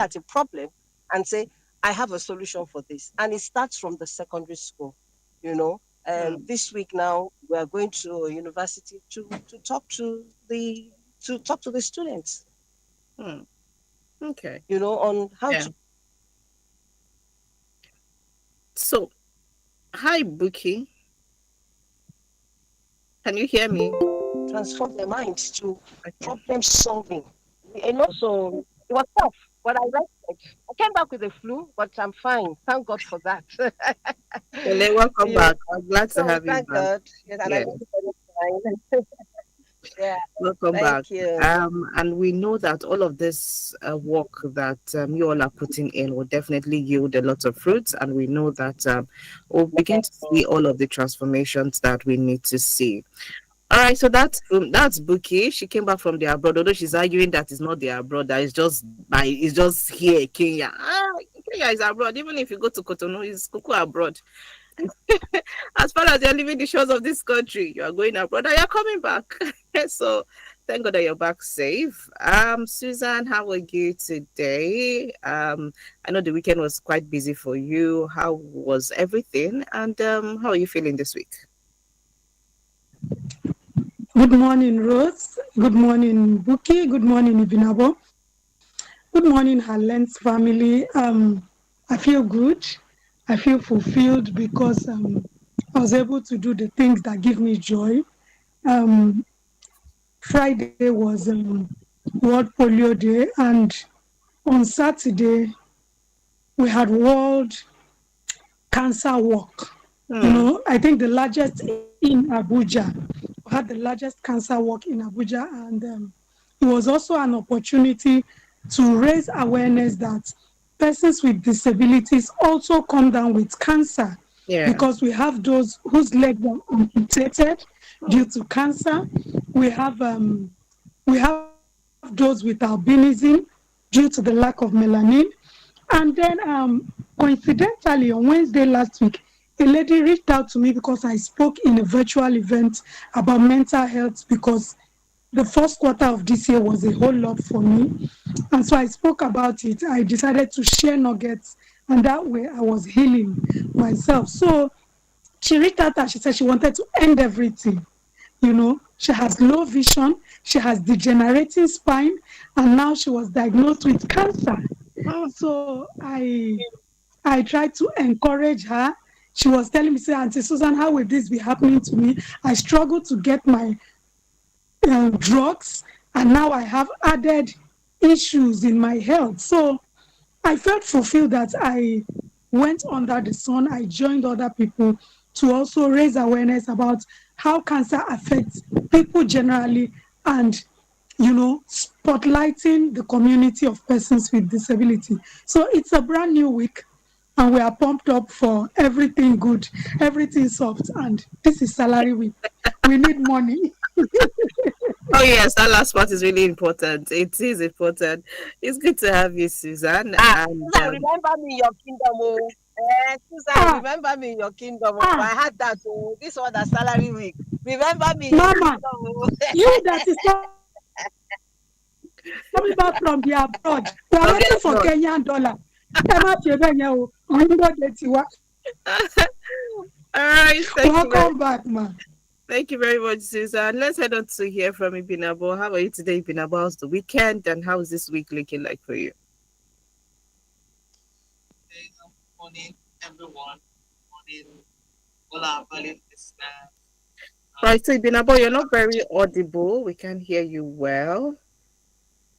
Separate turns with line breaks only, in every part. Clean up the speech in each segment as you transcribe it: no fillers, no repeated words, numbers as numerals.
at a problem and say, I have a solution for this. And it starts from the secondary school, you know. This week now we are going to a university to talk to the students,
Hmm. Okay.
on how
Yeah.
to
So, hi, Buki. Can you hear me?
transform their minds to
Okay.
problem solving. So it was tough, but I rested. I came back with a flu, but I'm fine. Thank God for that.
Well, welcome
Yeah.
back. I'm glad to
So
have you
thank
back.
God. Yes, and I
Yeah.
made it very fine. Yeah.
Welcome back.
Thank you.
And we know that all of this work that you all are putting in will definitely yield a lot of fruits. And we know that we'll begin to see all of the transformations that we need to see. All right, so that's Buki. She came back from the abroad, although she's arguing that it's not the abroad, that it's just here, Kenya. Kenya is abroad. Even if you go to Cotonou, it's Kuku abroad. As far as you're leaving the shores of this country, you are going abroad and you're coming back. So thank God that you're back safe. Susan, how are you today? I know the weekend was quite busy for you. How was everything? And how are you feeling this week?
Good morning, Rose. Good morning, Buki. Good morning, Ibinabo. Good morning, Halens family. I feel good. I feel fulfilled because I was able to do the things that give me joy. Um, Friday was World Polio Day, and on Saturday we had World Cancer Walk.
Hmm.
I think the largest in Abuja. We had the largest cancer walk in Abuja, and it was also an opportunity to raise awareness that persons with disabilities also come down with cancer,
Yeah.
because we have those whose legs are amputated due to cancer. We have um, we have those with albinism due to the lack of melanin. And then, coincidentally, on Wednesday last week, a lady reached out to me because I spoke in a virtual event about mental health, because the first quarter of this year was a whole lot for me. And so I spoke about it. I decided to share nuggets, and that way I was healing myself. So she reached out and she said she wanted to end everything. She has low vision, she has degenerating spine, and now she was diagnosed with cancer.
Oh,
So I tried to encourage her. She was telling me, say, Auntie Susan, how will this be happening to me? I struggled to get my drugs, and now I have added issues in my health. So I felt fulfilled that I went under the sun. I joined other people to also raise awareness about how cancer affects people generally, and spotlighting the community of persons with disability. So it's a brand new week, and we are pumped up for everything good, everything soft, and this is salary week. We need money.
oh yes, that last part is really important. It is important. It's good to have you, Susan. And
Susan, remember me in your kingdom, oh. Susan,
Ah,
remember me in your kingdom. Oh.
ah,
I had that. Oh, this one, that salary week. Remember me in your
Mama,
kingdom. Oh.
you that is coming back from the abroad, we are waiting for Kenyan dollar. Ẹ má
from
ṣe
the
bẹ́ẹ̀ yẹn o, òun ló dé tiwa.
all right,
Welcome back, ma.
thank you very much, Susan. Let's head on to hear from Ibinabo. How are you today, Ibinabo? How's the weekend, and how is this week looking like for you?
Morning, everyone. Morning, all our valued listeners.
Right, so Ibinabo, you're not very audible. We can't hear you well.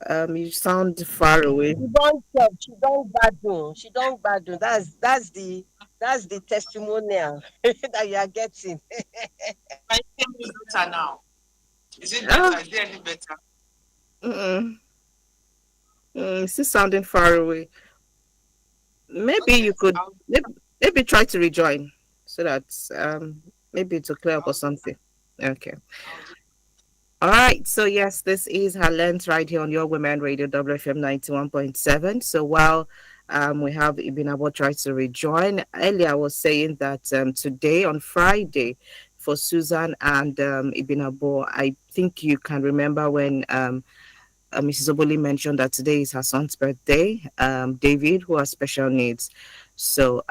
You sound far away.
She don't chop. She don't gbadun. She don't gbadun. That's the testimonial that you are getting.
My name is better now. Is it
Ah,
better? Is it any better?
mm-mm. Still sounding far away. Maybe
Okay,
you could maybe try to rejoin so that maybe to clear up or
I'll do
something. Okay.
I'll do
All right. So yes, this is her lens right here on your Women Radio WFM 91.7. So while we have Ibinabo try to rejoin, earlier I was saying that today on Friday for Susan and Ibinabo, I think you can remember when Mrs. Oboli mentioned that today is her son's birthday, David, who has special needs. So,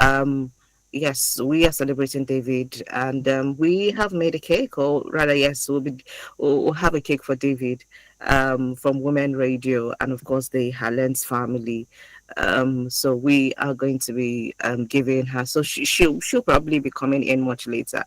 yes, we are celebrating David, and we have made a cake, or rather, yes, we'll have a cake for David, from Women Radio, and of course the Halens family. So we are going to be giving her. So she'll probably be coming in much later.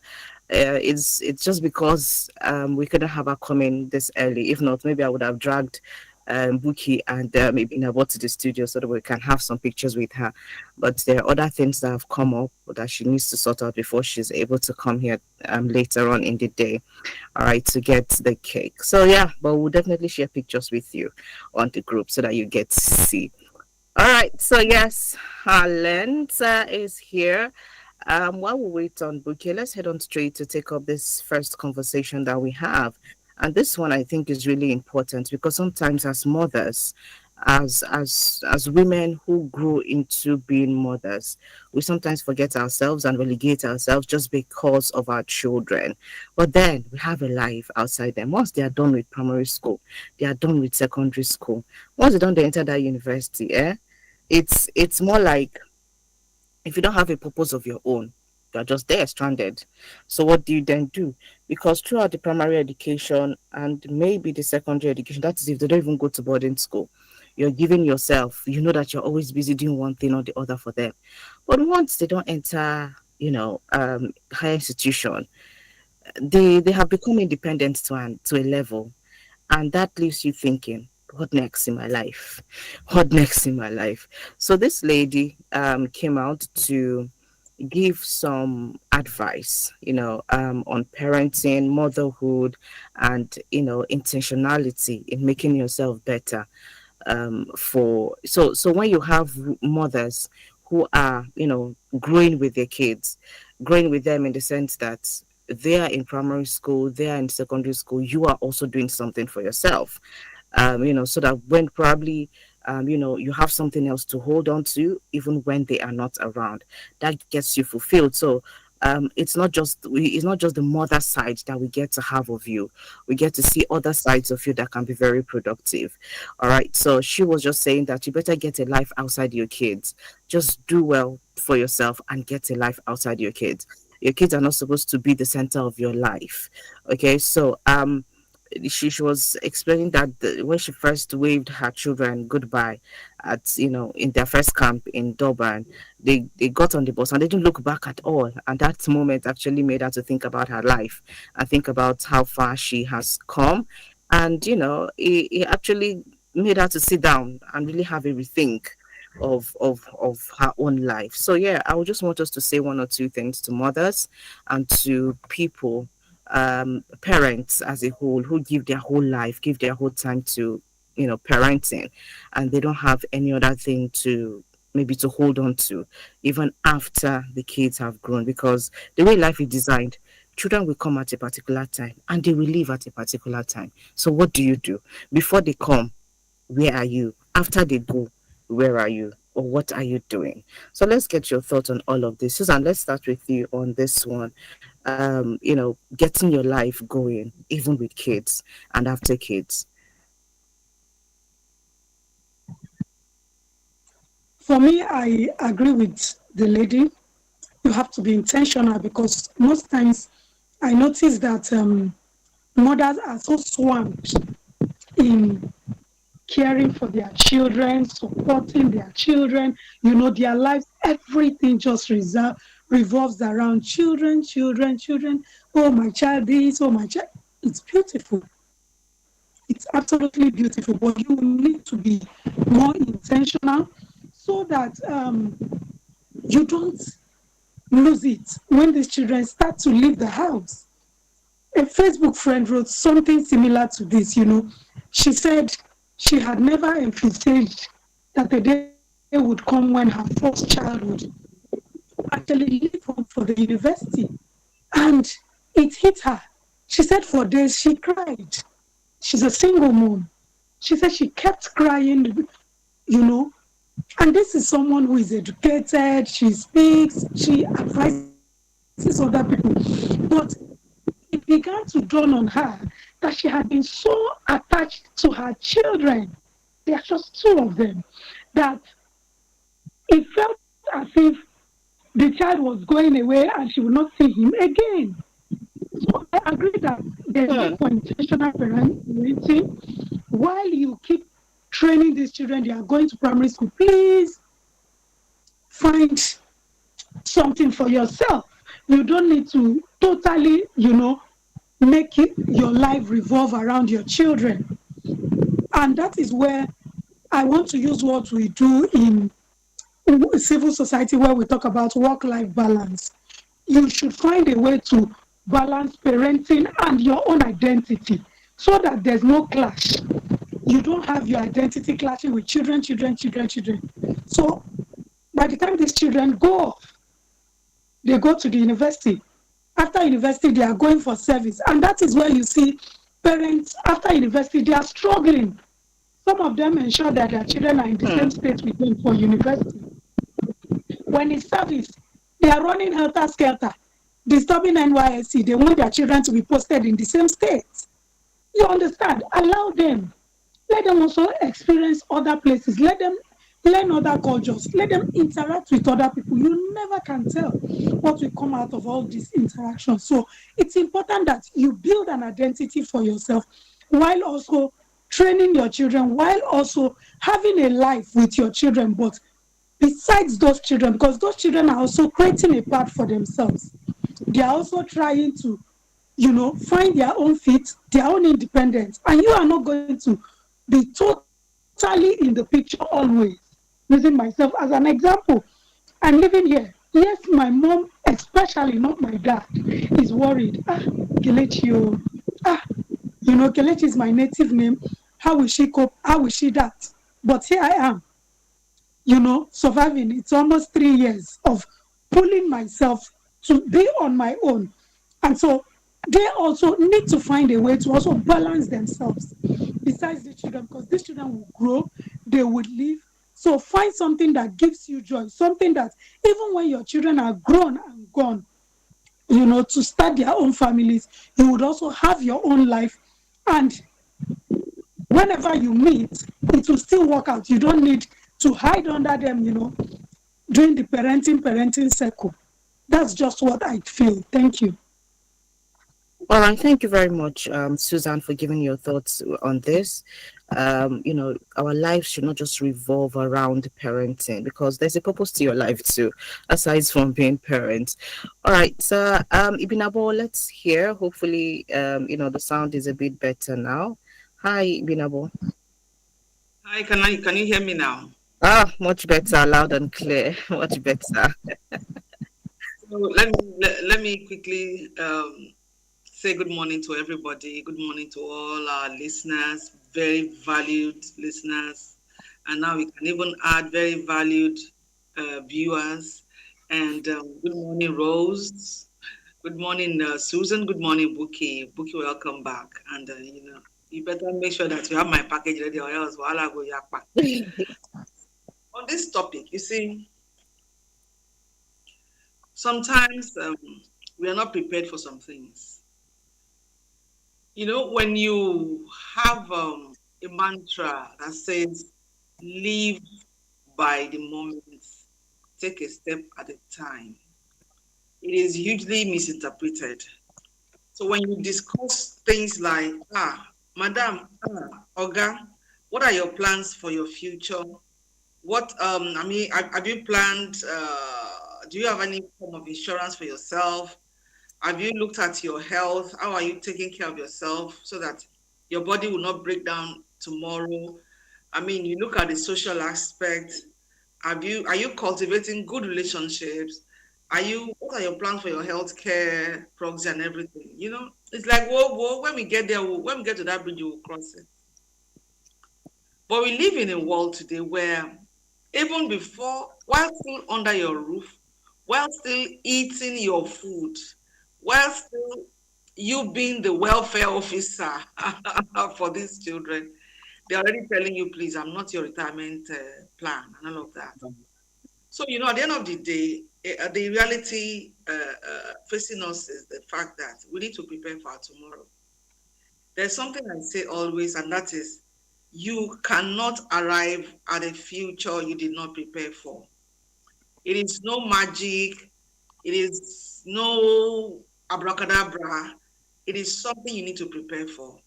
It's just because we couldn't have her coming this early. If not, maybe I would have dragged Buki and maybe Nabo to the studio so that we can have some pictures with her. But there are other things that have come up that she needs to sort out before she's able to come here later on in the day. All right, to get the cake. So yeah, but we'll definitely share pictures with you on the group so that you get to see. All right, so yes, Halenta is here. While we wait on Buki, let's head on straight to take up this first conversation that we have. And this one I think is really important because sometimes as mothers, as women who grow into being mothers, we sometimes forget ourselves and relegate ourselves just because of our children. But then we have a life outside them. Once they are done with primary school, they are done with secondary school. Once they enter that university, it's more like if you don't have a purpose of your own, you're just there stranded. So what do you then do? Because throughout the primary education and maybe the secondary education, that is if they don't even go to boarding school, you're giving yourself, you know that you're always busy doing one thing or the other for them. But once they don't enter, higher institution, they have become independent to a level, and that leaves you thinking, what next in my life? What next in my life? So this lady came out to give some advice, on parenting, motherhood, and intentionality in making yourself better. So when you have mothers who are growing with their kids, growing with them in the sense that they are in primary school, they are in secondary school, you are also doing something for yourself, so that when probably, you have something else to hold on to, even when they are not around, that gets you fulfilled. So, it's not just the mother side that we get to have of you. We get to see other sides of you that can be very productive. All right. So she was just saying that you better get a life outside your kids. Just do well for yourself and get a life outside your kids. Your kids are not supposed to be the center of your life. Okay. So, she was explaining that when she first waved her children goodbye at in their first camp in Durban, they got on the bus and they didn't look back at all, and that moment actually made her to think about her life and think about how far she has come, and it actually made her to sit down and really have a rethink of her own life. So yeah, I would just want us to say one or two things to mothers and to people, parents as a whole, who give their whole life, give their whole time to parenting, and they don't have any other thing to maybe to hold on to even after the kids have grown, because the way life is designed, children will come at a particular time and they will leave at a particular time. So what do you do? Before they come, where are you? After they go, where are you? Or what are you doing? So let's get your thoughts on all of this. Susan, let's start with you on this one. Getting your life going, even with kids and after kids.
For me, I agree with the lady. You have to be intentional because most times I notice that mothers are so swamped in caring for their children, supporting their children. Their lives, everything just revolves around children, children, children. Oh, my child, this, oh, my child. It's beautiful. It's absolutely beautiful, but you need to be more intentional so that you don't lose it when these children start to leave the house. A Facebook friend wrote something similar to this. She said she had never envisaged that the day would come when her first child would actually leave home for the university. And it hit her. She said for days she cried. She's a single mom. She said she kept crying, you know. And this is someone who is educated, she speaks, she advises other people. But in the end, began to dawn on her that she had been so attached to her children. There are just two of them, that it felt as if the child was going away and she would not see him again. So I agree that there's no
Hmm.
point intentional parenting. While you keep training these children, they are going to primary school, please find something for yourself. You don't need to totally, make it, your life revolve around your children. And that is where I want to use what we do in civil society, where we talk about work-life balance. You should find a way to balance parenting and your own identity so that there's no clash. You don't have your identity clashing with children, children, children, children. So by the time these children go off, they go to the university. After university, they are going for service. And that is where you see parents after university, they are struggling. Some of them ensure that their children are in the same
Hmm.
state with them for university. When it's service, they are running helter skelter, disturbing NYSC. They want their children to be posted in the same state. You understand? Allow them. Let them also experience other places. Let them learn other cultures. Let them interact with other people. You never can tell what will come out of all these interactions. So it's important that you build an identity for yourself while also training your children, while also having a life with your children. But besides those children, because those children are also creating a path for themselves, they are also trying to, find their own feet, their own independence. And you are not going to be totally in the picture always. Using myself as an example, I'm living here. Yes, my mom, especially not my dad, is worried. Kelechi, oh, ah, Kelechi is my native name. How will she cope? How will she that? But here I am, surviving. It's almost 3 years of pulling myself to be on my own. And so they also need to find a way to also balance themselves besides the children, because these children will grow, they will live. So find something that gives you joy, something that even when your children are grown and gone, to start their own families, you would also have your own life. And whenever you meet, it will still work out. You don't need to hide under them, doing the parenting circle. That's just what I feel. Thank you.
All right, thank you very much, Susan, for giving your thoughts on this. Our lives should not just revolve around parenting because there's a purpose to your life too, aside from being parents. All right, so Ibinabo, let's hear. Hopefully, the sound is a bit better now. Hi, Ibinabo.
Hi, can you hear me now?
Ah, much better, loud and clear, much better.
So let me quickly say good morning to everybody. Good morning to all our listeners, very valued listeners, and now we can even add very valued viewers. And good morning, Rose. Good morning, Susan. Good morning, Buki. Buki, welcome back. And you better make sure that you have my package ready, or else I'll go yakpa. On this topic, you see, sometimes we are not prepared for some things. When you have a mantra that says, live by the moment, take a step at a time, it is hugely misinterpreted. So when you discuss things like, Madam, Oga, what are your plans for your future? Have you planned, do you have any form of insurance for yourself? Have you looked at your health? How are you taking care of yourself so that your body will not break down tomorrow? You look at the social aspect. Are you cultivating good relationships? What are your plans for your healthcare proxy and everything? It's like, whoa, whoa, when we get there, when we get to that bridge, we'll cross it. But we live in a world today where even before, while still under your roof, while still eating your food, while still you being the welfare officer for these children, they're already telling you, please, I'm not your retirement plan and all of that. So, at the end of the day, the reality facing us is the fact that we need to prepare for our tomorrow. There's something I say always, and that is you cannot arrive at a future you did not prepare for. It is no magic, it is no abracadabra. It is something you need to prepare for.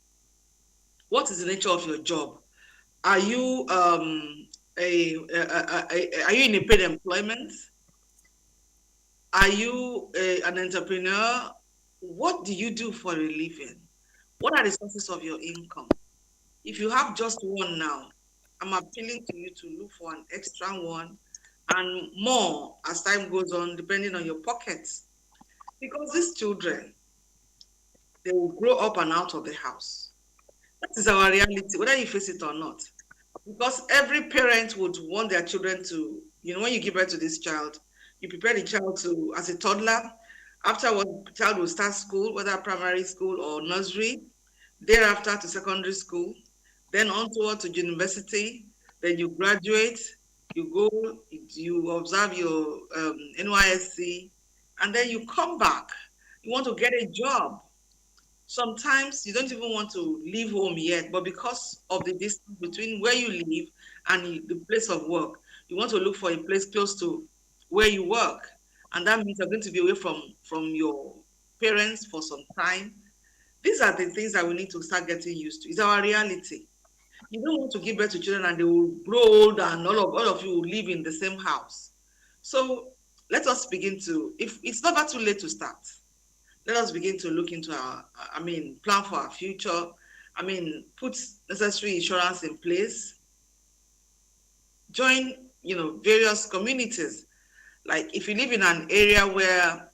What is the nature of your job? Are you are you in a paid employment? Are you an entrepreneur? What do you do for a living? What are the sources of your income? If you have just one now, I'm appealing to you to look for an extra one and more as time goes on, depending on your pockets. Because these children, they will grow up and out of the house. That is our reality, whether you face it or not. Because every parent would want their children to, when you give birth to this child, you prepare the child to, as a toddler, afterwards, the child will start school, whether primary school or nursery, thereafter to secondary school, then onward to university, then you graduate, you go, you observe your NYSC, and then you come back. You want to get a job. Sometimes you don't even want to leave home yet, but because of the distance between where you live and the place of work, you want to look for a place close to where you work. And that means you're going to be away from your parents for some time. These are the things that we need to start getting used to. It's our reality. You don't want to give birth to children and they will grow old and all of you will live in the same house. So let us begin to, if it's never too late to start, let us begin to look into plan for our future. Put necessary insurance in place. Join, various communities. Like if you live in an area where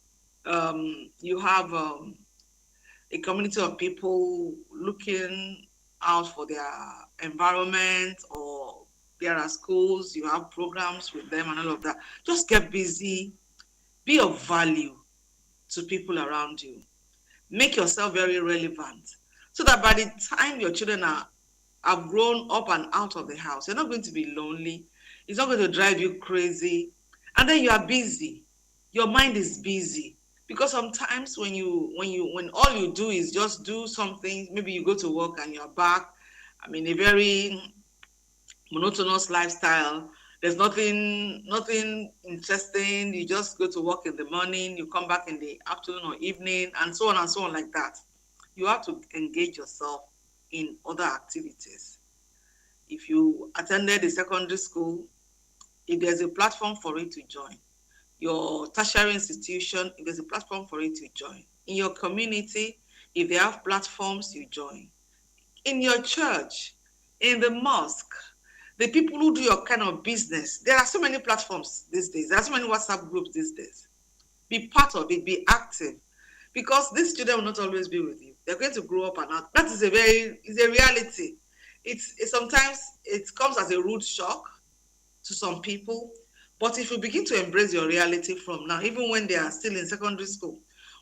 you have a community of people looking out for their environment, or there are schools, you have programs with them and all of that, just get busy, be of value to people around you. Make yourself very relevant so that by the time your children have grown up and out of the house, you're not going to be lonely. It's not going to drive you crazy. And then you are busy. Your mind is busy. Because sometimes when all you do is just do something, maybe you go to work and you're back, a very monotonous lifestyle. There's nothing interesting. You just go to work in the morning, you come back in the afternoon or evening, and so on like that. You have to engage yourself in other activities. If you attended a secondary school, if there's a platform for it to join. Your tertiary institution, if there's a platform for it to join. In your community, if they have platforms, you join. In your church, in the mosque, the people who do your kind of business, there are so many platforms these days. There are so many WhatsApp groups these days. Be part of it, be active. Because these children will not always be with you. They're going to grow up and out. That is a reality. Sometimes it comes as a rude shock to some people. But if you begin to embrace your reality from now, even when they are still in secondary school,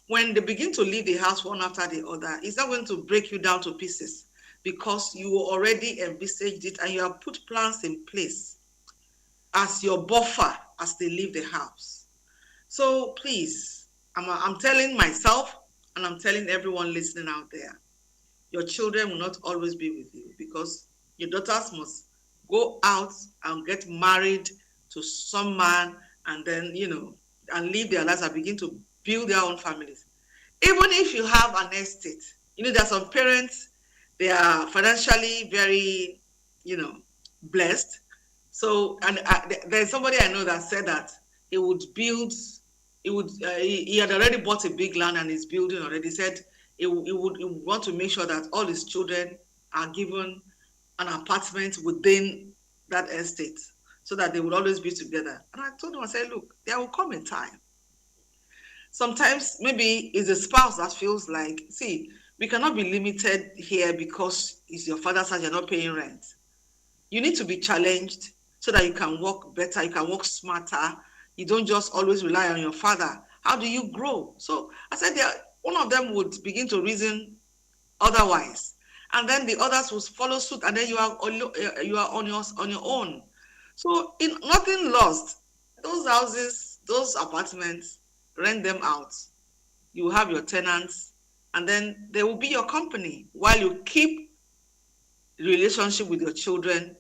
when they begin to leave the house one after the other, it's not going to break you down to pieces, because you already envisaged it and you have put plans in place as your buffer as they leave the house. So please, I'm telling myself and I'm telling everyone listening out there, your children will not always be with you, because your daughters must go out and get married to some man and then, and live their lives and begin to build their own families. Even if you have an estate, there are some parents, they are financially very, blessed. So, and there's somebody I know that said that he had already bought a big land and is building already. He said he would want to make sure that all his children are given an apartment within that estate so that they would always be together. And I told him, I said, look, there will come a time. Sometimes maybe it's a spouse that feels like, see, we cannot be limited here because it's your father's house, you're not paying rent. You need to be challenged so that you can work better, you can work smarter. You don't just always rely on your father. How do you grow? So I said, one of them would begin to reason otherwise, and then the others will follow suit, and then you are on your own. So in nothing lost. Those houses, those apartments, rent them out. You have your tenants, and then they will be your company while you keep the relationship with your children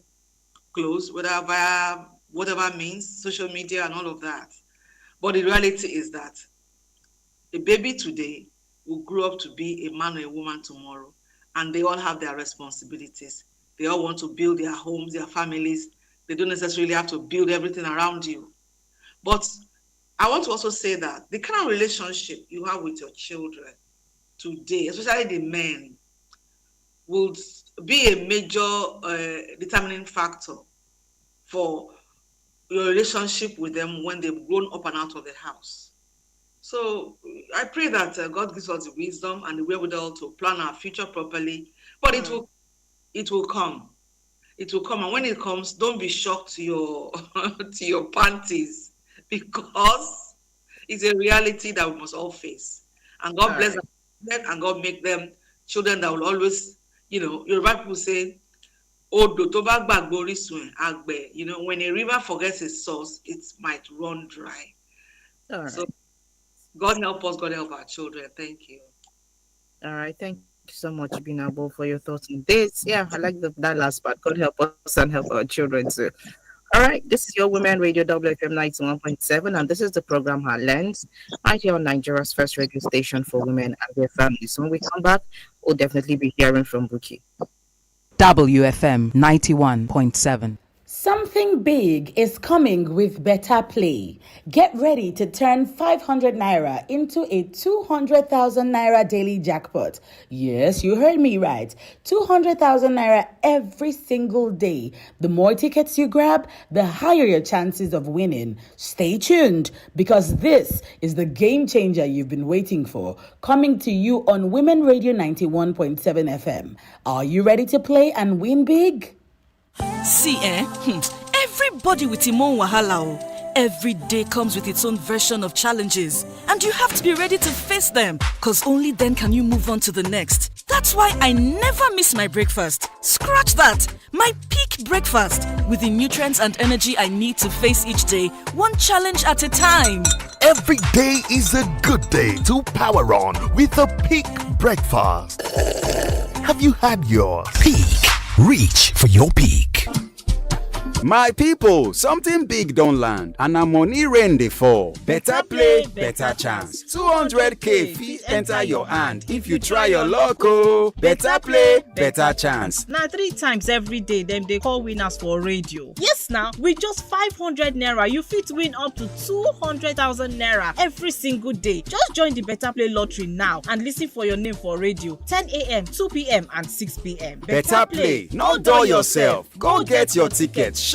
close, whether via whatever means, social media and all of that. But the reality is that a baby today will grow up to be a man or a woman tomorrow, and they all have their responsibilities. They all want to build their homes, their families. They don't necessarily have to build everything around you. But I want to also say that the kind of relationship you have with your children today, especially the men, will be a major determining factor for your relationship with them when they've grown up and out of the house. So I pray that God gives us the wisdom and the wherewithal to plan our future properly. But it will come. It will come, and when it comes, don't be shocked to your to your panties, because it's a reality that we must all face. And God bless them, and God make them children that will always, Yoruba people say, Odo to ba gbagbe orisun agbe, when a river forgets its source, it might run dry.
All right.
So God help us, God help our children. Thank you.
All right. Thank you so much, Binabo, for your thoughts on this. Yeah, I like that last part. God help us and help our children too. All right, this is your Women Radio WFM 91.7, and this is the program Heartlands, right here on Nigeria's first radio station for women and their families. So when we come back, we'll definitely be hearing from Buki.
WFM 91.7.
Something big is coming with Better Play. Get ready to turn 500 naira into a 200,000 naira daily jackpot. Yes, you heard me right. 200,000 naira every single day. The more tickets you grab, the higher your chances of winning. Stay tuned, because this is the game changer you've been waiting for, coming to you on Women Radio 91.7 FM. Are you ready to play and win big?
See, everybody with him own wahala. Every day comes with its own version of challenges, and you have to be ready to face them, because only then can you move on to the next. That's why I never miss my breakfast. Scratch that! My peak breakfast, with the nutrients and energy I need to face each day, one challenge at a time.
Every day is a good day to power on with a peak breakfast. Have you had yours? Peak. Reach for your peak.
My people, something big don't land, and na money rain dey fall. Better play, better chance. 200k fit enter your hand if you try your luck. Oh, better play, better chance.
Now 3 times every day, them they call winners for radio. Yes, now with just 500 naira, you fit win up to 200,000 naira every single day. Just join the Better Play lottery now and listen for your name for radio. 10 a.m., 2 p.m. and 6 p.m.
Better play, no dull yourself. Go get your ticket sharp.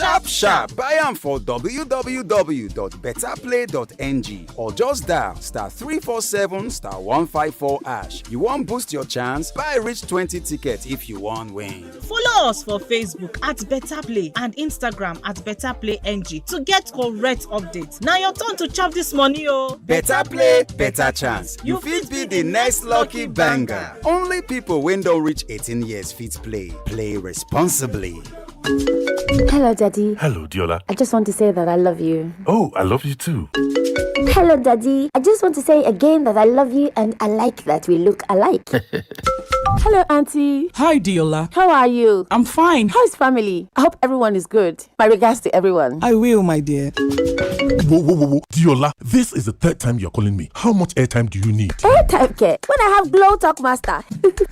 Buy am for www.betterplay.ng or just dial *347*154#. You want boost your chance? Buy reach 20 tickets if you want win.
Follow us for Facebook at Better Play and Instagram at Better Play NG to get correct updates. Now your turn to chop this money, oh.
Better play, better chance. You fit be the next lucky banger. Only people wey don reach 18 years fit play. Play responsibly.
Hello, Daddy.
Hello, Diola.
I just want to say that I love you.
Oh, I love you too.
Hello, Daddy. I just want to say again that I love you and I like that we look alike. Hello, Auntie.
Hi, Diola.
How are you?
I'm fine.
How is family? I hope everyone is good. My regards to everyone.
I will, my dear.
Whoa. Diola, this is the 3rd time you're calling me. How much airtime do you need?
Airtime care? When I have Glow Talk Master,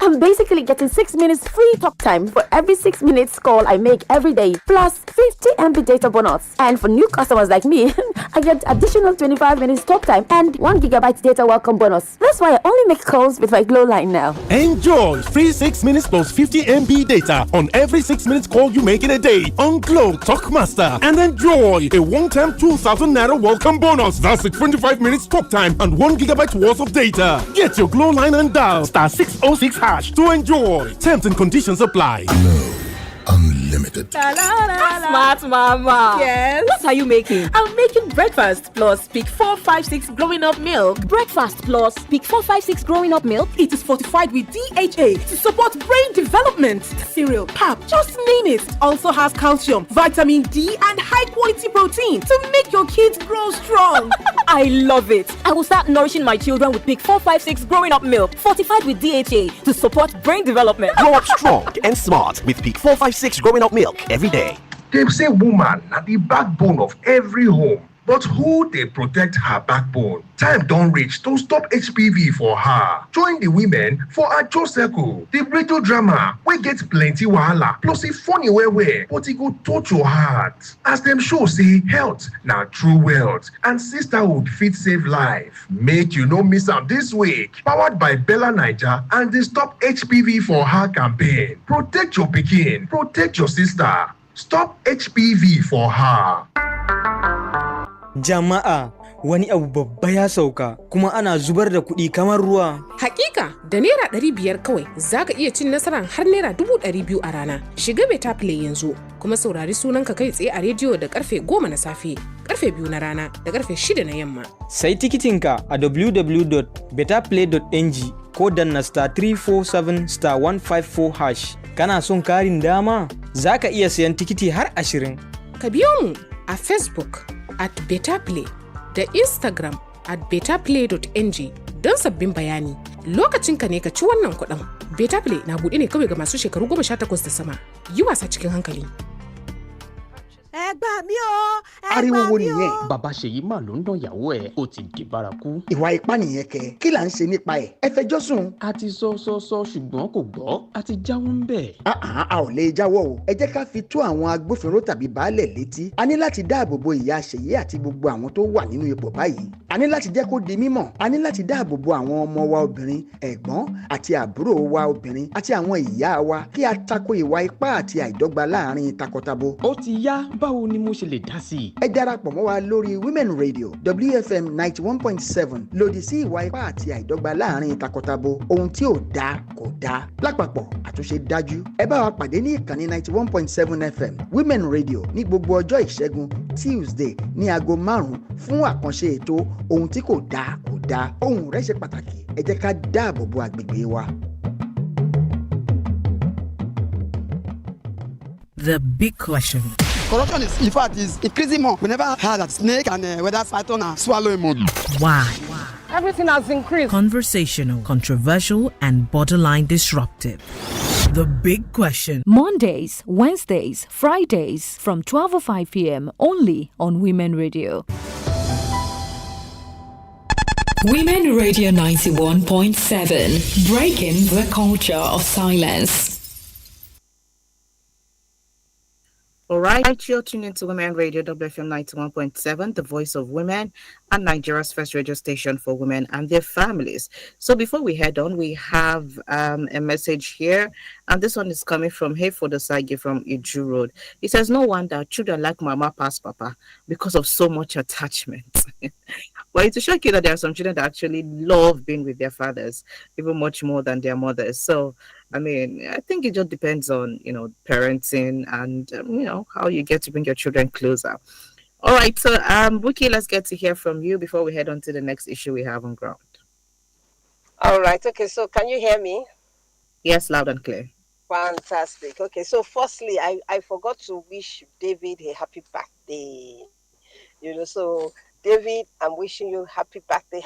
I'm basically getting 6 minutes free talk time for every 6 minutes call I make every day, plus 50 MB data bonus. And for new customers like me, I get additional 25 minutes talk time and 1 GB data welcome bonus. That's why I only make calls with my Glow line now.
Enjoy free 6 minutes plus 50 MB data on every 6 minutes call you make in a day on Glow Talk Master, and enjoy a one-time 2,000 naira welcome bonus. That's a 25 minutes talk time and 1 GB worth of data. Get your Glow line and dial *606# to enjoy. Terms and conditions apply.
Glow Unlimited.
Smart mama.
Yes.
What are you making?
I'm making
breakfast plus Peak 456 growing up milk.
Breakfast plus Peak 456 growing up milk.
It is fortified with DHA to support brain development. Cereal, pap, just name it. Also has calcium, vitamin D, and high quality protein to make your kids grow strong.
I love it. I will start nourishing my children with Peak 456 growing up milk, fortified with DHA to support brain development.
Grow up strong and smart with Peak 456 growing up milk every day.
Dem say woman na the backbone of every home. But who dey protect her backbone? Time don reach to stop HPV for her. Join the women for Ajo Circle, the radio drama wey get plenty wahala plus e funny well well, but e go touch your heart. As dem show say health na true wealth and sisterhood fit save life. Make you no miss am this week. Powered by Bella Naija and the Stop HPV for Her campaign. Protect your pikin, protect your sister. Stop HPV for her.
Jama'a, wani abu babba ya sauka kuma ana zubar da kuɗi kamar ruwa.
Hakika, da naira 500 kawai zaka iya cin nasarar har naira 200,000 a rana. Shiga Beta Play yanzu kuma saurari sunanka kai tsaye a rediyo da karfe 10 na safe, karfe 2 na rana da karfe 6 na yamma.
Sai tikitinka a www.betaplay.ng ko danna *347*154#. Kana son karin dama? Zaka iya sayan tikiti har 20.
Ka biyo mu a Facebook @betaplay da Instagram @betaplay.ng don sabbin bayani. Lokacinka ne ka ci wannan kuɗin. Betaplay na buɗe ne kawai ga masu shekaru 18 da sama. Yi wasa cikin hankali.
ẹ gbà mí o.
ariwo wo nìyẹn. bàbá ṣèyí mà ló ń dán ìyàwó ẹ̀ ó ti di bárakú.
ìwà ipá nìyẹn kẹ kí là ń ṣe nípa ẹ̀ ẹ fẹjọ́ sùn.
a ti sọ ṣùgbọ́n kò gbọ́ a ti jáwọ́ ń bẹ̀.
a ò lè jáwọ́ o ẹ jẹ́ ká fi tó àwọn agbófinró tàbí baálẹ̀ létí. a ní láti dáàbò bo ìyá ṣèyí àti gbogbo àwọn tó wà nínú ipò báyìí. a ní láti jẹ́ kó di mímọ̀. a ní láti dáàbò bo àwọn ọmọ wa obìnrin ẹ̀gbọ́n àti àbúrò wa obìnrin àti àwọn ìyá wa kí a tako ìwà ipá àti àìdọ́gba láàrin takọtabo.
ó ti yá báwo ni mo ṣe lè dá sí i.
ẹ darapọ̀ mọ́ wa lórí Women Radio WFM 91.7 lòdì sí ìwà ipá àti àìdọ́gba láàrin takọtabo ohun tí ò dáa kò dáa lápapọ̀ àtúnṣe dájú. ẹ bá wa pàdé ní ìkànnì 91.7 FM Women Radio ní gbogbo ọjọ́ ìṣẹ́gun Tuesday ní aago 5 fún àkànṣe ètò ohun tí kò dáa kò dáa. ohùn rẹ̀ ṣe pàtàkì ẹ jẹ́ ká dáàbò bo agbègbè wa.
The big question.
Corruption in fact, is increasing more. We never heard that snake and whether python and swallow money.
Why?
Everything has increased.
Conversational, controversial, and borderline disruptive. The big question.
Mondays, Wednesdays, Fridays from 12:05 p.m. only on Women Radio.
Women Radio 91.7, breaking the culture of silence.
All right, you're tuning into Women Radio WFM 91.7, the voice of women and Nigeria's first radio station for women and their families. So before we head on, we have a message here, and this one is coming from Hefodosage from Iju Road. He says, no wonder children like mama past papa because of so much attachment. Well, it's a shock you that there are some children that actually love being with their fathers, even much more than their mothers. So, I mean, I think it just depends on, parenting and, how you get to bring your children closer. All right. So, Buki, let's get to hear from you before we head on to the next issue we have on ground.
All right. Okay. So, can you hear me?
Yes, loud and clear.
Fantastic. Okay. So, firstly, I forgot to wish David a happy birthday. So David, I'm wishing you happy birthday.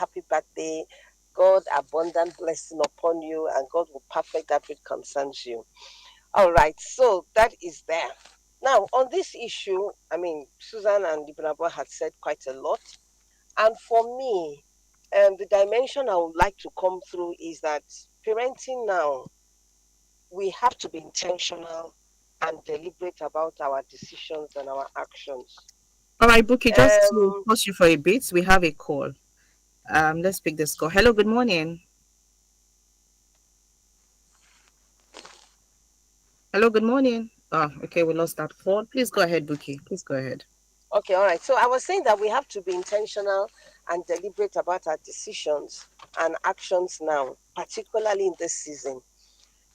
God, abundant blessing upon you, and God will perfect that which concerns you. All right, so that is there. Now, on this issue, I mean, Susan and Ibnabo had said quite a lot. And for me, the dimension I would like to come through is that parenting now, we have to be intentional and deliberate about our decisions and our actions.
All right, Buki, just to pause you for a bit, we have a call. Let's pick this call. Hello, good morning. Hello, good morning. Oh, okay, we lost that call. Please go ahead, Buki. Please go ahead.
Okay, all right. So I was saying that we have to be intentional and deliberate about our decisions and actions now, particularly in this season.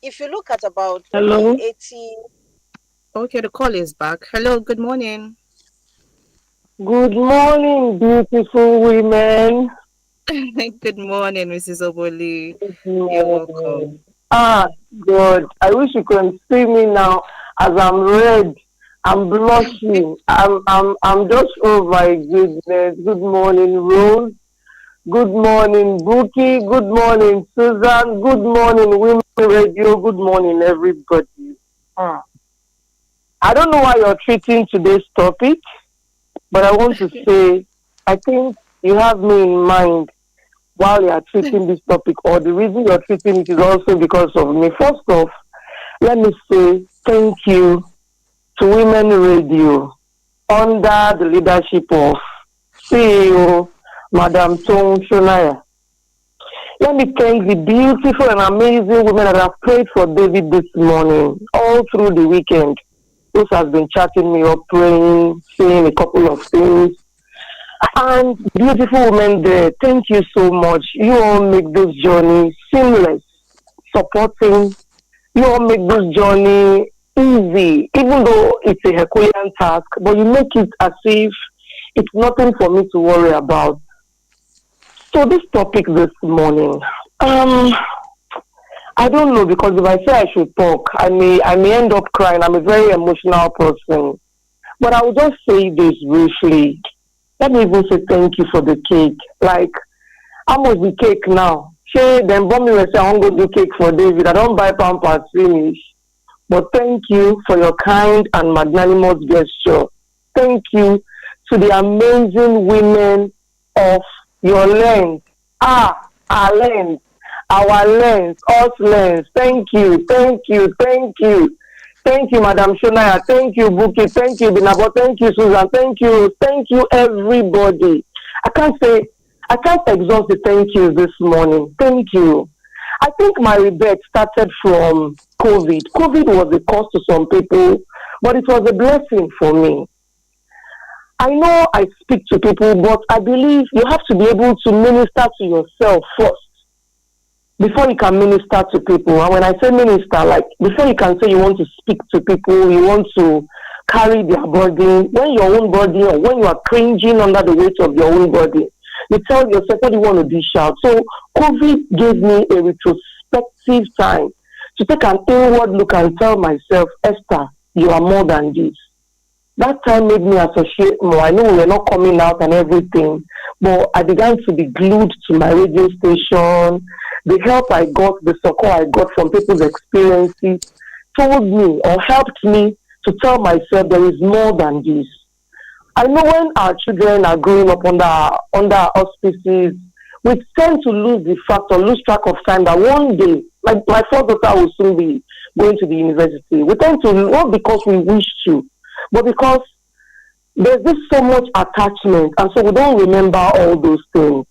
If you look at about 80...
Okay, the call is back. Hello, good morning.
Good morning, beautiful women.
Good morning, Mrs. Oboli.
Good
You're welcome.
morning. God, I wish you could see me now as I'm red. I'm blushing. I'm just, oh my goodness. Good morning, Rose. Good morning, Buki. Good morning, Susan. Good morning, Women Radio. Good morning, everybody. I don't know why you're treating today's topic, but I want to say, I think you have me in mind while you are treating this topic, or the reason you're treating it is also because of me. First off, let me say thank you to Women Radio under the leadership of CEO Madam Tong Shonaya. Let me thank the beautiful and amazing women that have prayed for David this morning, all through the weekend. Those has been chatting me up, praying, saying a couple of things. And beautiful women there, thank you so much. You all make this journey seamless, supporting. You all make this journey easy, even though it's a Herculean task, but you make it as if it's nothing for me to worry about. So this topic this morning, I don't know, because if I say I should talk, I may end up crying. I'm a very emotional person. But I will just say this briefly. Let me even say thank you for the cake. Like, how much the cake now? Say, then bomb me and say, I won't go do cake for David. I don't buy Pampers finish. But thank you for your kind and magnanimous gesture. Thank you to the amazing women of your lens. Our lens. Our lens. Us lens. Thank you. Thank you. Thank you. Thank you, Madam Shonaya. Thank you, Buki. Thank you, Binabo. Thank you, Susan. Thank you. Thank you, everybody. I can't exhaust the thank yous this morning. Thank you. I think my regret started from COVID. COVID was a cost to some people, but it was a blessing for me. I know I speak to people, but I believe you have to be able to minister to yourself first before you can minister to people. And when I say minister, like before you can say you want to speak to people, you want to carry their burden, when your own body, or when you are cringing under the weight of your own body, you tell yourself what you want to dish out. So COVID gave me a retrospective time to take an inward look and tell myself, Esther, you are more than this. That time made me associate more. I know we were not coming out and everything, but I began to be glued to my radio station. The help I got, the support I got from people's experiences told me or helped me to tell myself there is more than this. I know when our children are growing up under auspices, we tend to lose the fact or lose track of time that one day, my first daughter will soon be going to the university. We tend to, not because we wish to, but because there's this so much attachment, and so we don't remember all those things.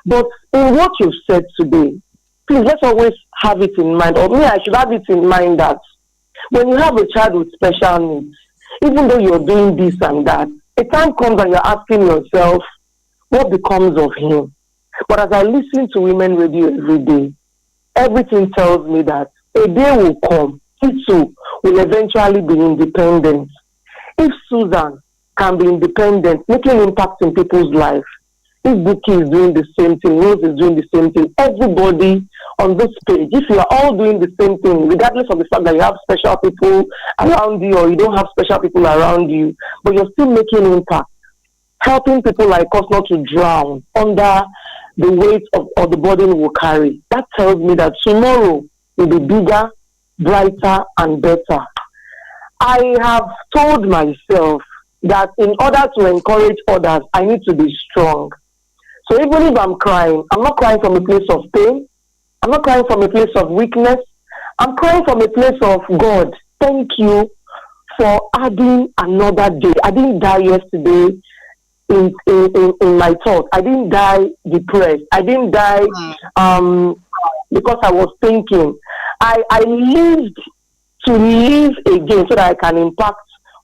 But in what you've said today, please let's always have it in mind, or me, I should have it in mind that when you have a child with special needs, even though you're doing this and that, a time comes and you're asking yourself, what becomes of him? But as I listen to Women Radio every day, everything tells me that a day will come, he too will eventually be independent. If Susan can be independent, making impact in people's lives, if Buki is doing the same thing, Rose is doing the same thing, everybody on this page, if you are all doing the same thing, regardless of the fact that you have special people around you or you don't have special people around you, but you're still making impact, helping people like us not to drown under the weight of or the burden we'll carry, that tells me that tomorrow will be bigger, brighter, and better. I have told myself that in order to encourage others, I need to be strong. So even if I'm crying, I'm not crying from a place of pain. I'm not crying from a place of weakness. I'm crying from a place of God. Thank you for adding another day. I didn't die yesterday in my thoughts. I didn't die depressed. I didn't die because I was thinking. I lived to live again so that I can impact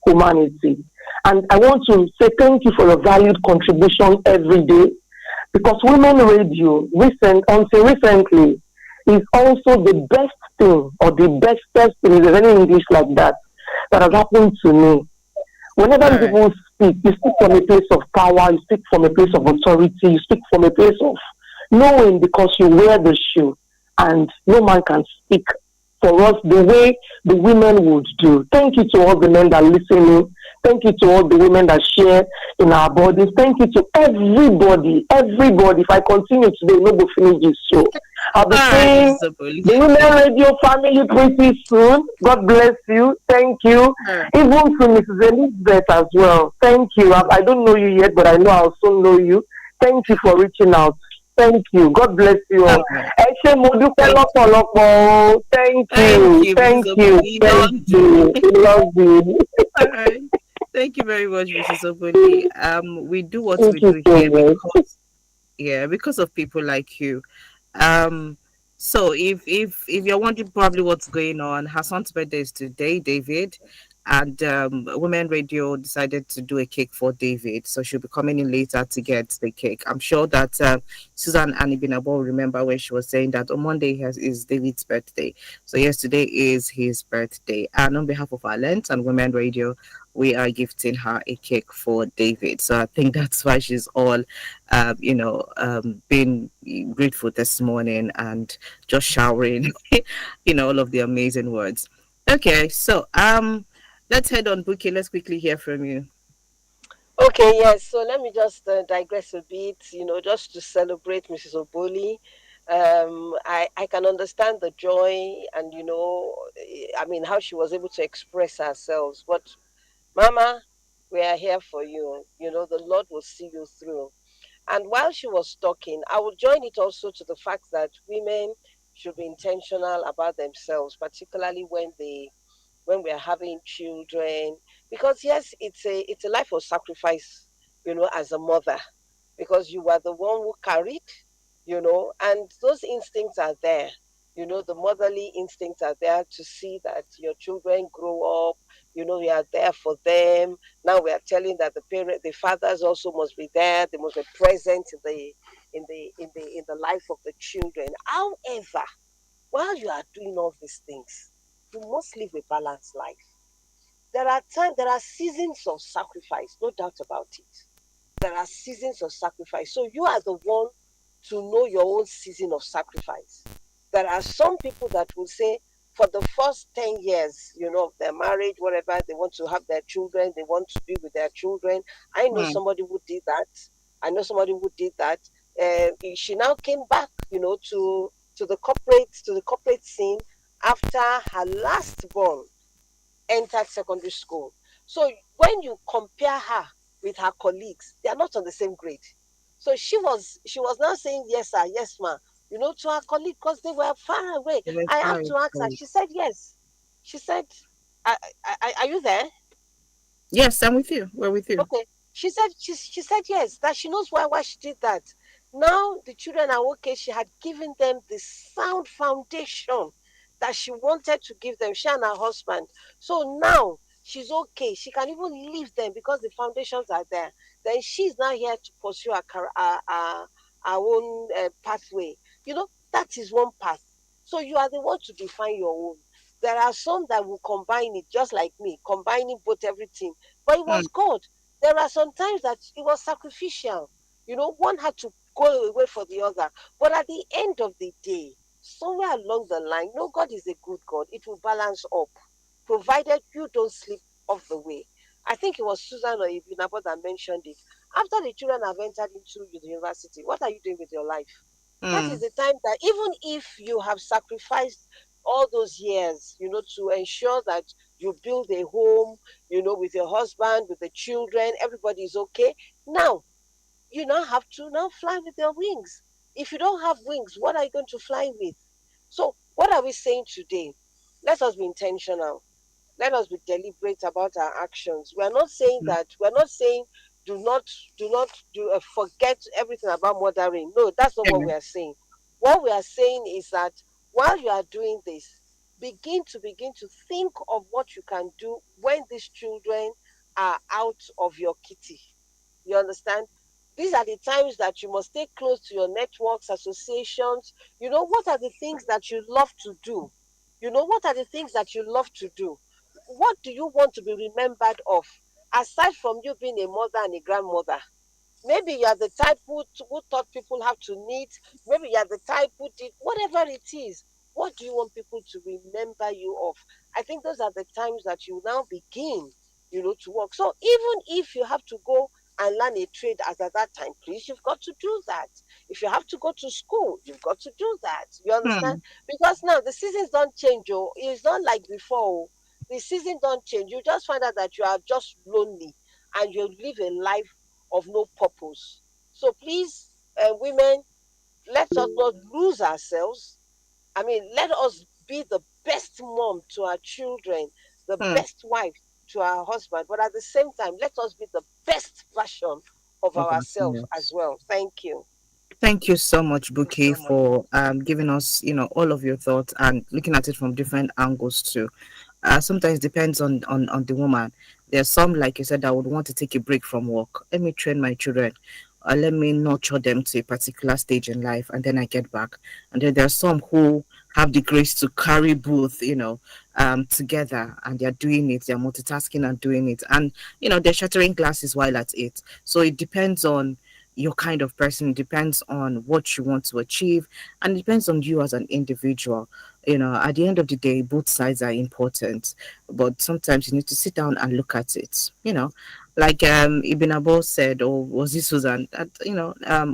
humanity. And I want to say thank you for your valued contribution every day, because Women Radio, until recently, is also the best thing, or the bestest thing, if there's any English like that, that has happened to me. Whenever people speak. You speak from a place of power. You speak from a place of authority. You speak from a place of knowing because you wear the shoe, and no man can speak for us the way the women would do. Thank you to all the men that are listening. Thank you to all the women that share in our bodies. Thank you to everybody. Everybody. If I continue today, no go finish this show. I'll be saying the Women Radio family pretty soon. God bless you. Thank you. Even to Mrs. Elizabeth as well. Thank you. I don't know you yet, but I know I'll soon know you. Thank you for reaching out. Thank you. God bless you all. Thank you. Thank you. Thank you. Thank you. We love you.
All right. Thank you very much, Mrs. Oboli. We do what
Thank
we
you
do
so
here
much.
because of people like you. Um, so if you're wondering probably what's going on, her son's birthday is today, David, and Women Radio decided to do a cake for David, so she'll be coming in later to get the cake. I'm sure that Susan Anibinabo will remember when she was saying that on Monday is David's birthday. So yesterday is his birthday, and on behalf of our Lent and Women Radio, we are gifting her a cake for David. So I think that's why she's all, being grateful this morning and just showering, all of the amazing words. Okay, so let's head on, Buki. Let's quickly hear from you.
Okay, yes. So let me just digress a bit, just to celebrate Mrs. Oboli. I can understand the joy and, I mean, how she was able to express herself. But, Mama, we are here for you. The Lord will see you through. And while she was talking, I would join it also to the fact that women should be intentional about themselves, particularly when we are having children, because yes, it's a life of sacrifice, as a mother, because you are the one who carried, and those instincts are there. The motherly instincts are there to see that your children grow up. We are there for them. Now we are telling that the fathers also must be there. They must be present in the life of the children. However, while you are doing all these things, you must live a balanced life. There are seasons of sacrifice, no doubt about it. There are seasons of sacrifice. So you are the one to know your own season of sacrifice. There are some people that will say, for the first 10 years, of their marriage, whatever, they want to have their children, they want to be with their children. I know somebody who did that. I know somebody who did that. She now came back, to the corporate scene after her last born entered secondary school. So when you compare her with her colleagues, they are not on the same grade. So she was now saying yes sir, yes ma, to her colleague because they were far away. I had to ask her. She said yes. She said, Are you there?
Yes, I'm with you. We're with you.
Okay. She said yes, that she knows why she did that. Now the children are okay. She had given them the sound foundation that she wanted to give them, she and her husband. So now she's okay. She can even leave them because the foundations are there. Then she's now here to pursue her own pathway. That is one path. So you are the one to define your own. There are some that will combine it, just like me, combining both everything. But it was God. There are some times that it was sacrificial. One had to go away for the other. But at the end of the day, somewhere along the line, God is a good God. It will balance up, provided you don't slip off the way. I think it was Susan or Ibinabo that mentioned it. After the children have entered into the university, what are you doing with your life? That is the time that even if you have sacrificed all those years, to ensure that you build a home, with your husband, with the children, everybody is okay. Now, you now have to now fly with your wings. If you don't have wings, what are you going to fly with? So, what are we saying today? Let us be intentional. Let us be deliberate about our actions. We are not saying that. We are not saying do not forget everything about mothering. No, that's not what we are saying. What we are saying is that while you are doing this, begin to think of what you can do when these children are out of your kitty. You understand? These are the times that you must stay close to your networks, associations. What are the things that you love to do? What are the things that you love to do? What do you want to be remembered of? aside from you being a mother and a grandmother, maybe you are the type who taught people how to knit. Maybe you are the type who did whatever it is. What do you want people to remember you of? I think those are the times that you now begin, to work. So even if you have to go and learn a trade as at that time, please, you've got to do that. If you have to go to school, you've got to do that. You understand? Because now the seasons don't change. Oh, it's not like before. Oh. The season don't change. You just find out that you are just lonely and you live a life of no purpose. So please, women, let us not lose ourselves. I mean, let us be the best mom to our children, the best wife to our husband, but at the same time, let us be the best version of
Of
ourselves as
ourselves.
well. Thank you.
Thank you so much, Bouquet, for giving us, all of your thoughts and looking at it from different angles too. Sometimes depends on the woman. There's some, like you said, that would want to take a break from work. Let me train my children. Let me nurture them to a particular stage in life, and then I get back. And then there are some who have the grace to carry both, together, and they're doing it. They're multitasking and doing it, and they're shattering glasses while at it. So it depends on your kind of person. It depends on what you want to achieve, and it depends on you as an individual. At the end of the day, both sides are important, but sometimes you need to sit down and look at it. Like Ibn Abo said, or was it Susan? That,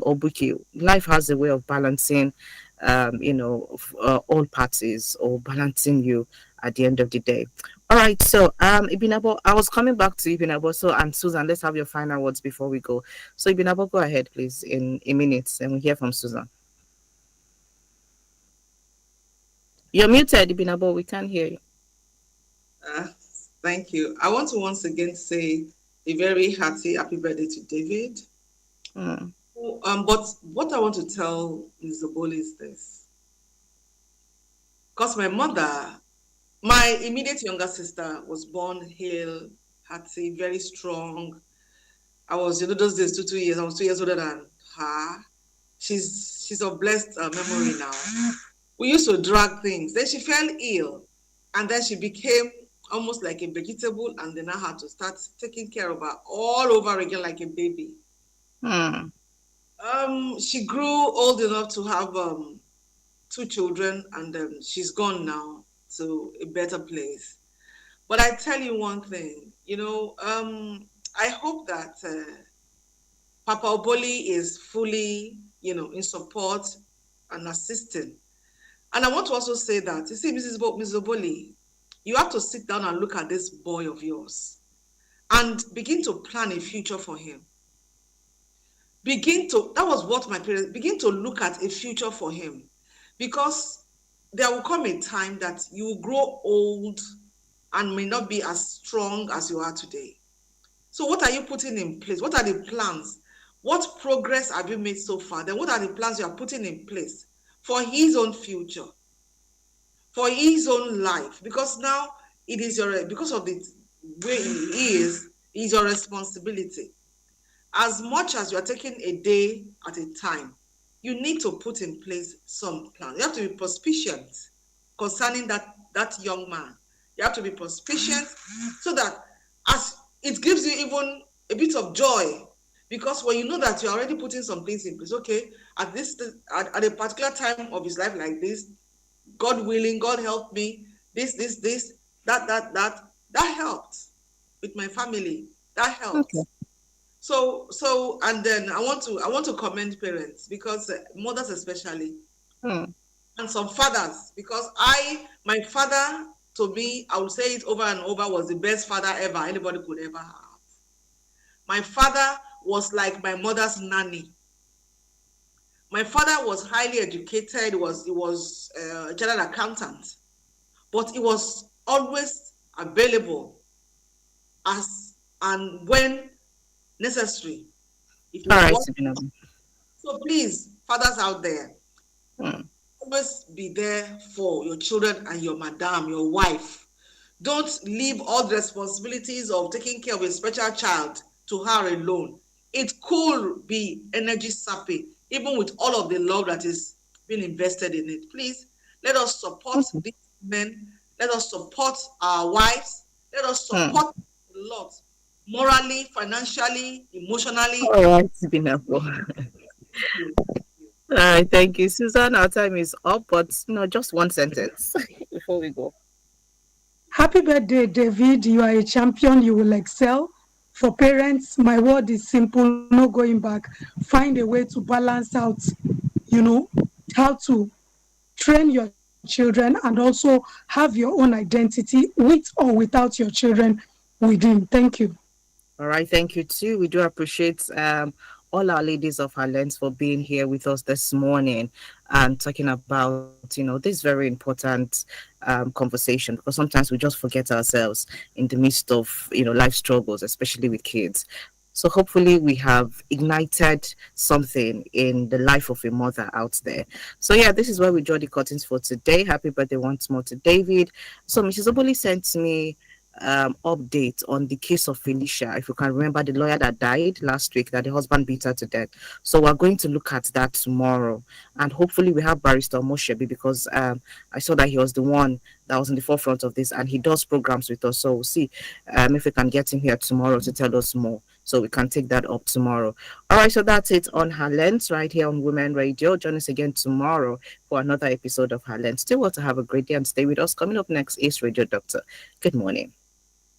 or Buki, life has a way of balancing, all parties, or balancing you at the end of the day. All right, so Ibn Abo, I was coming back to Ibn Abo, so and Susan, let's have your final words before we go. So Ibn Abo, go ahead, please, in a minute, and we hear from Susan. You're muted, Ibn Abo, we can't hear you.
Thank you. I want to once again say a very hearty happy birthday to David. But what I want to tell Ms. Oboli is this. Because my immediate younger sister was born hale, hearty, very strong. I was, those days, 2 years, I was 2 years older than her. She's of blessed memory now. We used to drag things. Then she fell ill, and then she became almost like a vegetable, and then I had to start taking care of her all over again like a baby. She grew old enough to have 2 children, and she's gone now to a better place. But I tell you one thing, I hope that Papa Oboli is fully, in support and assisting. And I want to also say that, you see, Mrs. Oboli, you have to sit down and look at this boy of yours and begin to plan a future for him. That was what my parents, begin to look at a future for him, because there will come a time that you will grow old and may not be as strong as you are today. So what are you putting in place? What are the plans? What progress have you made so far? Then what are the plans you are putting in place for his own future, for his own life? Because now it is because of the way he is, it's your responsibility. As much as you are taking a day at a time, you need to put in place some plan. You have to be prospicient concerning that young man. You have to be prospicient so that as it gives you even a bit of joy, because when you know that you're already putting some things in place, okay, at a particular time of his life like this, God willing, God help me, this, that helped with my family. That helped. Okay. So, and then I want to commend parents, because mothers especially, and some fathers, because my father, to me, I would say it over and over, was the best father ever anybody could ever have. My father was like my mother's nanny. My father was highly educated. He was a general accountant, but he was always available as and when necessary.
All right,
so please, fathers out there, always be there for your children and your madam, your wife. Don't leave all the responsibilities of taking care of a special child to her alone. It could be energy sapping, even with all of the love that is being invested in it. Please, let us support these men. Let us support our wives. Let us support a lot morally, financially, emotionally.
All right, Binafo. All right, thank you, Susan. Our time is up, but just one sentence before we go.
Happy birthday, David. You are a champion. You will excel. For parents, my word is simple, no going back. Find a way to balance out, how to train your children and also have your own identity with or without your children within. Thank you.
All right, thank you too. We do appreciate all our ladies of our lens for being here with us this morning and talking about this very important conversation, because sometimes we just forget ourselves in the midst of life struggles, especially with kids. So hopefully we have ignited something in the life of a mother out there. So yeah, this is where we draw the curtains for today. Happy birthday once more to David. So Mrs. Oboli sent me update on the case of Felicia. If you can remember, the lawyer that died last week, that the husband beat her to death. So we're going to look at that tomorrow, and hopefully we have Barrister Moshebi, because I saw that he was the one that was in the forefront of this, and he does programs with us. So we'll see if we can get him here tomorrow to tell us more. So we can take that up tomorrow. All right, so that's it on Her Lens right here on Women Radio. Join us again tomorrow for another episode of Her Lens. Still want to have a great day and stay with us. Coming up next is Radio Doctor. Good morning.